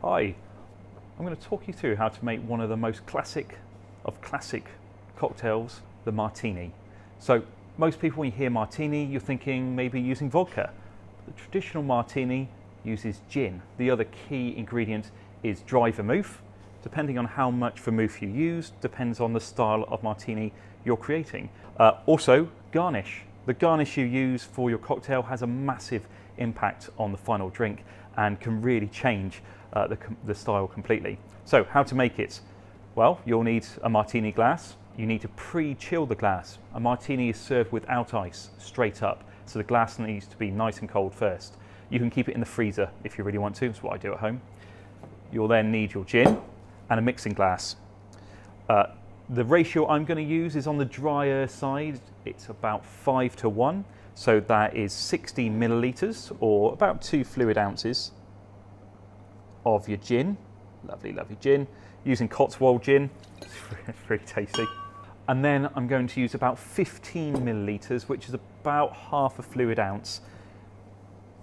Hi, I'm going to talk you through how to make one of the most classic of classic cocktails, the martini. So most people, when you hear martini, you're thinking maybe using vodka. The traditional martini uses gin. The other key ingredient is dry vermouth. Depending on how much vermouth you use, depends on the style of martini you're creating. Also, garnish. The garnish you use for your cocktail has a massive impact on the final drink and can really change the style completely. So how to make it? Well, you'll need a martini glass. You need to pre-chill the glass. A martini is served without ice, straight up. So the glass needs to be nice and cold first. You can keep it in the freezer if you really want to. That's what I do at home. You'll then need your gin and a mixing glass. The ratio I'm going to use is on the drier side. It's about 5:1. So that is 60 millilitres or about 2 fluid ounces of your gin. Lovely, lovely gin. Using Cotswold gin, it's really tasty. And then I'm going to use about 15 millilitres, which is about half a fluid ounce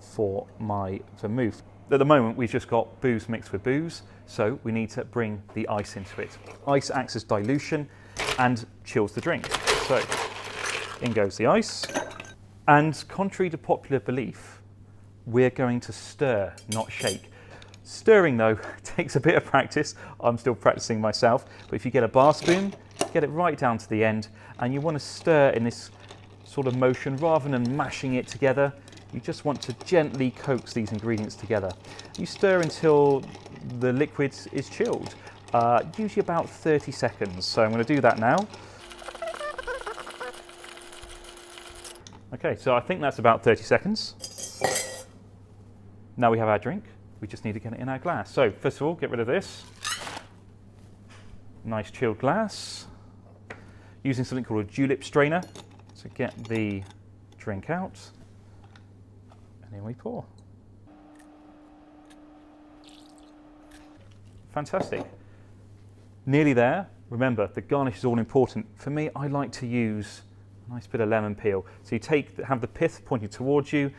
for my vermouth. At the moment, we've just got booze mixed with booze, so we need to bring the ice into it. Ice acts as dilution and chills the drink. So in goes the ice. And contrary to popular belief, we're going to stir, not shake. Stirring, though, takes a bit of practice. I'm still practicing myself. But if you get a bar spoon, get it right down to the end, and you want to stir in this sort of motion rather than mashing it together. You just want to gently coax these ingredients together. You stir until the liquid is chilled, usually about 30 seconds. So I'm going to do that now. Okay, so I think that's about 30 seconds. Now we have our drink. We just need to get it in our glass. So first of all, get rid of this. Nice chilled glass. Using something called a julep strainer to get the drink out. And in we pour. Fantastic. Nearly there. Remember, the garnish is all important. For me, I like to use a nice bit of lemon peel. So you have the pith pointing towards you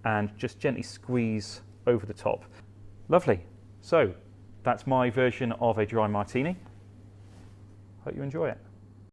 and just gently squeeze over the top. Lovely. So that's my version of a dry martini. Hope you enjoy it.